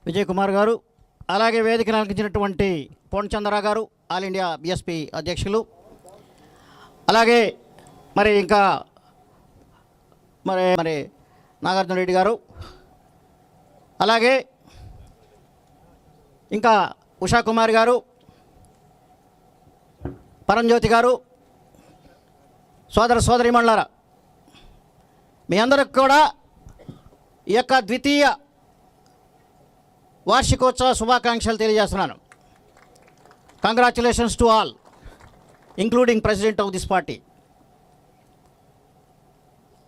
విజయ్ కుమార్ గారు, అలాగే వేదికను అలంకరించినటువంటి పూర్ణచంద్ర గారు, ఆల్ ఇండియా బీఎస్పీ అధ్యక్షులు, అలాగే ఇంకా మరి నాగార్జున రెడ్డి గారు, అలాగే ఇంకా ఉషా కుమార్ గారు, పరంజ్యోతి గారు, సోదర సోదరీమణులారా, మీ అందరికి కూడా ఈ యొక్క ద్వితీయ వార్షికోత్సవ శుభాకాంక్షలు తెలియజేస్తున్నాను. Congratulations to all, including president of this party.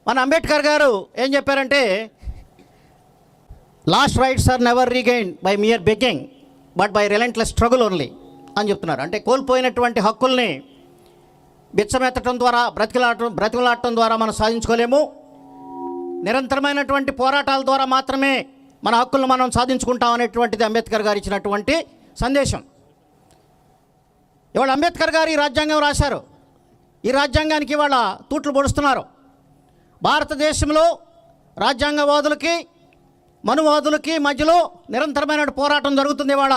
మన అంబేద్కర్ గారు ఏం చెప్పారంటే, lost rights are never regain by mere begging but by relentless struggle only అని చెప్తున్నారు. అంటే కోల్పోయినటువంటి హక్కుల్ని బిచ్చమెత్తడం ద్వారా, బ్రతికలాడటం ద్వారా మనం సాధించుకోలేము. నిరంతరమైనటువంటి పోరాటాల ద్వారా మాత్రమే మన హక్కులను మనం సాధించుకుంటాం అనేటువంటిది అంబేద్కర్ గారు ఇచ్చినటువంటి సందేశం. ఇవాళ అంబేద్కర్ గారు ఈ రాజ్యాంగం రాశారు. ఈ రాజ్యాంగానికి ఇవాళ తూట్లు పొడుస్తున్నారు. భారతదేశంలో రాజ్యాంగవాదులకి మనువాదులకి మధ్యలో నిరంతరమైన పోరాటం జరుగుతుంది. ఇవాళ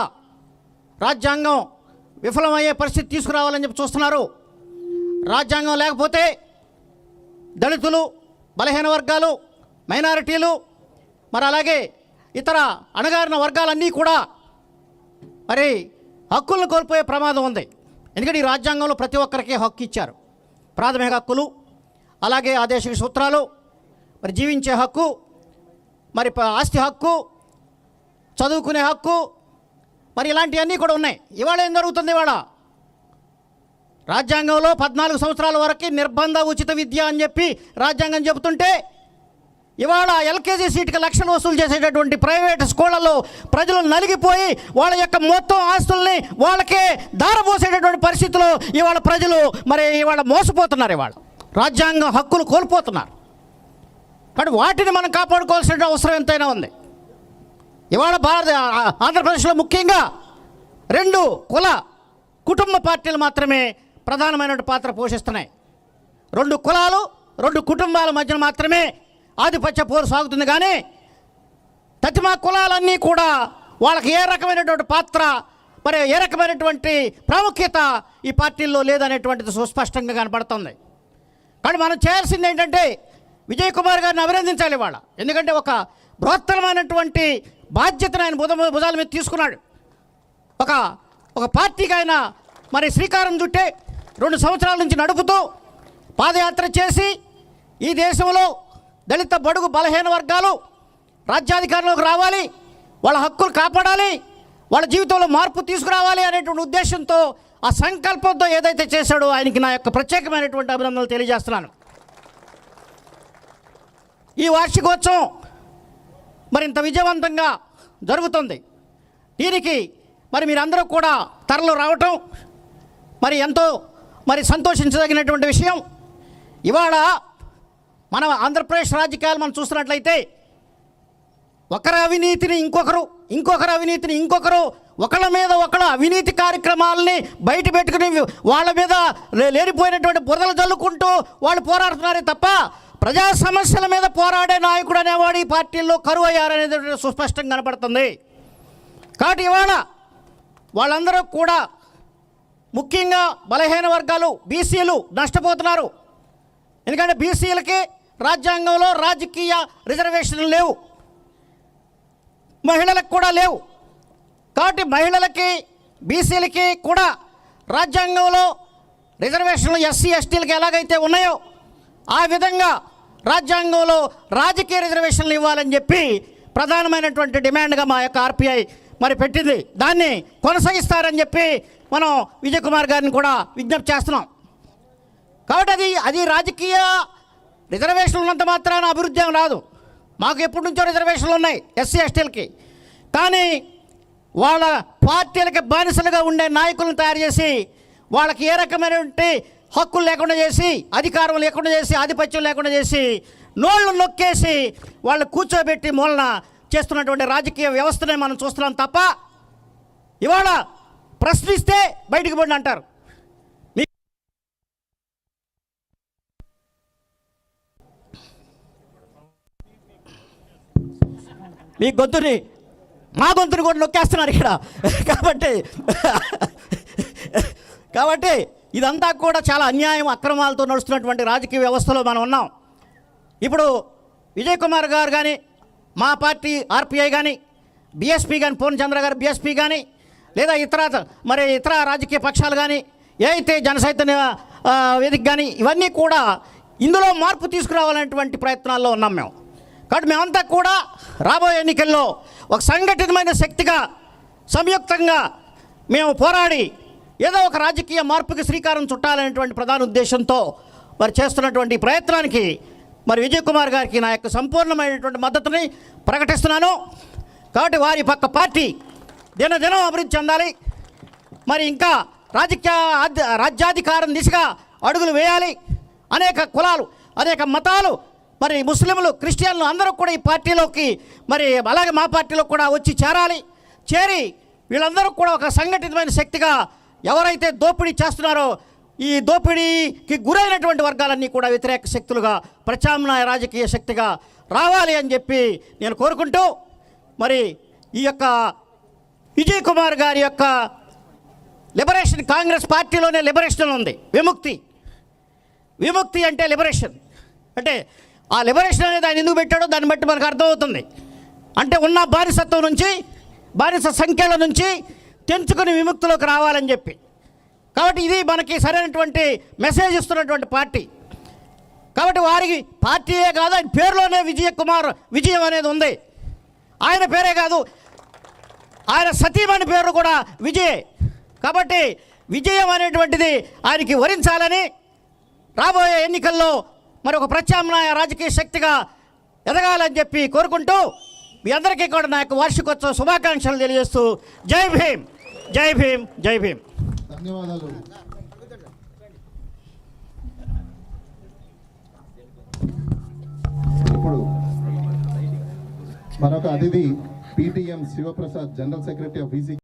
రాజ్యాంగం విఫలమయ్యే పరిస్థితి తీసుకురావాలని చెప్పి చూస్తున్నారు. రాజ్యాంగం లేకపోతే దళితులు, బలహీన వర్గాలు, మైనారిటీలు, మరి అలాగే ఇతర అణగారిన వర్గాలన్నీ కూడా మరి హక్కులను కోల్పోయే ప్రమాదం ఉంది. ఎందుకంటే ఈ రాజ్యాంగంలో ప్రతి ఒక్కరికి హక్కు ఇచ్చారు. ప్రాథమిక హక్కులు, అలాగే ఆదేశిక సూత్రాలు, మరి జీవించే హక్కు, మరి ఆస్తి హక్కు, చదువుకునే హక్కు, మరి ఇలాంటివన్నీ కూడా ఉన్నాయి. ఇవాళ ఏం జరుగుతుంది? ఇవాళ రాజ్యాంగంలో 14 సంవత్సరాల వరకు నిర్బంధ ఉచిత విద్య అని చెప్పి రాజ్యాంగం చెబుతుంటే, ఇవాళ ఎల్కేజీ సీటుకి లక్షలు వసూలు చేసేటటువంటి ప్రైవేట్ స్కూళ్ళల్లో ప్రజలు నలిగిపోయి వాళ్ళ యొక్క మొత్తం ఆస్తుల్ని వాళ్ళకే దారపోసేటటువంటి పరిస్థితుల్లో ఇవాళ ప్రజలు మరి ఇవాళ మోసపోతున్నారు. ఇవాళ రాజ్యాంగ హక్కులు కోల్పోతున్నారు. కానీ వాటిని మనం కాపాడుకోవాల్సిన అవసరం ఎంతైనా ఉంది. ఇవాళ ఆంధ్రప్రదేశ్లో ముఖ్యంగా 2 కుల కుటుంబ పార్టీలు మాత్రమే ప్రధానమైన పాత్ర పోషిస్తున్నాయి. 2 కులాలు, 2 కుటుంబాల మధ్యన మాత్రమే ఆధిపత్య పోరు సాగుతుంది. కానీ తతిమా కులాలన్నీ కూడా వాళ్ళకి ఏ రకమైనటువంటి పాత్ర, మరి ఏ రకమైనటువంటి ప్రాముఖ్యత ఈ పార్టీల్లో లేదనేటువంటిది సుస్పష్టంగా కనపడుతుంది. కానీ మనం చేయాల్సింది ఏంటంటే, విజయ్ కుమార్ గారిని అభినందించాలి ఇవాళ. ఎందుకంటే ఒక బృహత్తరమైనటువంటి బాధ్యతను ఆయన భుజాల మీద తీసుకున్నాడు. ఒక పార్టీకి ఆయన మరి శ్రీకారం చుట్టే 2 సంవత్సరాల నుంచి నడుపుతూ పాదయాత్ర చేసి ఈ దేశంలో దళిత, బడుగు, బలహీన వర్గాలు రాజ్యాధికారంలోకి రావాలి, వాళ్ళ హక్కులు కాపాడాలి, వాళ్ళ జీవితంలో మార్పు తీసుకురావాలి అనేటువంటి ఉద్దేశంతో, ఆ సంకల్పంతో ఏదైతే చేశాడో ఆయనకి నా యొక్క ప్రత్యేకమైనటువంటి అభినందనలు తెలియజేస్తున్నాను. ఈ వార్షికోత్సవం మరి ఇంత విజయవంతంగా జరుగుతుంది. దీనికి మరి మీరందరూ కూడా తరలి రావటం మరి ఎంతో మరి సంతోషించదగినటువంటి విషయం. ఇవాళ మన ఆంధ్రప్రదేశ్ రాజకీయాలు మనం చూస్తున్నట్లయితే, ఒకరి అవినీతిని ఇంకొకరు అవినీతిని ఇంకొకరు, ఒకళ్ళ మీద ఒకళ్ళ అవినీతి కార్యక్రమాలని బయట పెట్టుకుని వాళ్ళ మీద లేనిపోయినటువంటి బురదలు జల్లుకుంటూ వాళ్ళు పోరాడుతున్నారే తప్ప, ప్రజా సమస్యల మీద పోరాడే నాయకుడు అనేవాడు ఈ పార్టీల్లో కరువు అయ్యారనేది సుస్పష్టంగా కనపడుతుంది. కాబట్టి ఇవాళ వాళ్ళందరూ కూడా ముఖ్యంగా బలహీన వర్గాలు, బీసీలు నష్టపోతున్నారు. ఎందుకంటే బీసీలకి రాజ్యాంగంలో రాజకీయ రిజర్వేషన్లు లేవు, మహిళలకు కూడా లేవు. కాబట్టి మహిళలకి, బీసీలకి కూడా రాజ్యాంగంలో రిజర్వేషన్లు ఎస్సీ ఎస్టీలకి ఎలాగైతే ఉన్నాయో ఆ విధంగా రాజ్యాంగంలో రాజకీయ రిజర్వేషన్లు ఇవ్వాలని చెప్పి ప్రధానమైనటువంటి డిమాండ్గా మా యొక్క ఆర్పిఐ మరి పెట్టింది. దాన్ని కొనసాగిస్తారని చెప్పి మనం విజయ్ కుమార్ గారిని కూడా విజ్ఞప్తి చేస్తున్నాం. కాబట్టి అది రాజకీయ రిజర్వేషన్లు ఉన్నంత మాత్రాన అభివృద్ధి ఏం రాదు. మాకు ఎప్పటి నుంచో రిజర్వేషన్లు ఉన్నాయి ఎస్సీ ఎస్టీలకి. కానీ వాళ్ళ పార్టీలకి బానిసలుగా ఉండే నాయకులను తయారు చేసి వాళ్ళకి ఏ రకమైనటువంటి హక్కులు లేకుండా చేసి, అధికారం లేకుండా చేసి, ఆధిపత్యం లేకుండా చేసి, నోళ్ళు నొక్కేసి వాళ్ళు కూర్చోబెట్టి మూలన చేస్తున్నటువంటి రాజకీయ వ్యవస్థనే మనం చూస్తున్నాం తప్ప, ఇవాళ ప్రశ్నిస్తే బయటికి పోండి అంటారు. మీ గొంతుని మా గొంతుని కూడా నొక్కేస్తున్నారు ఇక్కడ. కాబట్టి ఇదంతా కూడా చాలా అన్యాయం, అక్రమాలతో నడుస్తున్నటువంటి రాజకీయ వ్యవస్థలో మనం ఉన్నాం. ఇప్పుడు విజయ్ కుమార్ గారు కానీ, మా పార్టీ ఆర్పిఐ కానీ, బీఎస్పీ కానీ, పూర్ణచంద్ర గారు బీఎస్పీ కానీ, లేదా ఇతర రాజకీయ పక్షాలు కానీ, ఏదైతే జనచైతన్య వేదిక కానీ, ఇవన్నీ కూడా ఇందులో మార్పు తీసుకురావాలనేటువంటి ప్రయత్నాల్లో ఉన్నాం మేము. కాబట్టి మేమంతా కూడా రాబోయే ఎన్నికల్లో ఒక సంఘటితమైన శక్తిగా సంయుక్తంగా మేము పోరాడి ఏదో ఒక రాజకీయ మార్పుకి శ్రీకారం చుట్టాలనేటువంటి ప్రధాన ఉద్దేశంతో మరి చేస్తున్నటువంటి ప్రయత్నానికి మరి విజయ్ కుమార్ గారికి నా యొక్క సంపూర్ణమైనటువంటి మద్దతుని ప్రకటిస్తున్నాను. కాబట్టి వారి పక్క పార్టీ దినదినం అభివృద్ధి చెందాలి, మరి ఇంకా రాజ్యాధికారం దిశగా అడుగులు వేయాలి. అనేక కులాలు, అనేక మతాలు, మరి ముస్లింలు, క్రిస్టియన్లు అందరూ కూడా ఈ పార్టీలోకి, మరి అలాగే మా పార్టీలో కూడా వచ్చి చేరి వీళ్ళందరూ కూడా ఒక సంఘటితమైన శక్తిగా ఎవరైతే దోపిడీ చేస్తున్నారో ఈ దోపిడీకి గురైనటువంటి వర్గాలన్నీ కూడా వ్యతిరేక శక్తులుగా, ప్రత్యామ్నాయ రాజకీయ శక్తిగా రావాలి అని చెప్పి నేను కోరుకుంటూ, మరి ఈ యొక్క విజయ్ కుమార్ గారి యొక్క లిబరేషన్, కాంగ్రెస్ పార్టీలోనే లిబరేషన్ ఉంది. విముక్తి అంటే లిబరేషన్. అంటే ఆ లిబరేషన్ అనేది ఆయన ఎందుకు పెట్టాడో దాన్ని బట్టి మనకు అర్థమవుతుంది. అంటే ఉన్న బానిసత్వం నుంచి, బానిస సంఖ్యల నుంచి తెంచుకుని విముక్తిలోకి రావాలని చెప్పి. కాబట్టి ఇది మనకి సరైనటువంటి మెసేజ్ ఇస్తున్నటువంటి పార్టీ. కాబట్టి వారికి పార్టీయే కాదు, ఆయన పేరులోనే విజయం అనేది ఉంది. ఆయన పేరే కాదు, ఆయన సతీమణి పేరు కూడా విజయే. కాబట్టి విజయం అనేటువంటిది ఆయనకి వరించాలని, రాబోయే ఎన్నికల్లో మరి ఒక ప్రత్యామ్నాయ రాజకీయ శక్తిగా ఎదగాలని చెప్పి కోరుకుంటూ, మీ అందరికీ కూడా నా యొక్క వార్షికోత్సవ శుభాకాంక్షలు తెలియజేస్తూ జై భీమ్, జై భీమ్, జై భీమ్. ధన్యవాదాలు. ఇప్పుడు మరొక అతిథి PTM Shivprasad, general secretary of VC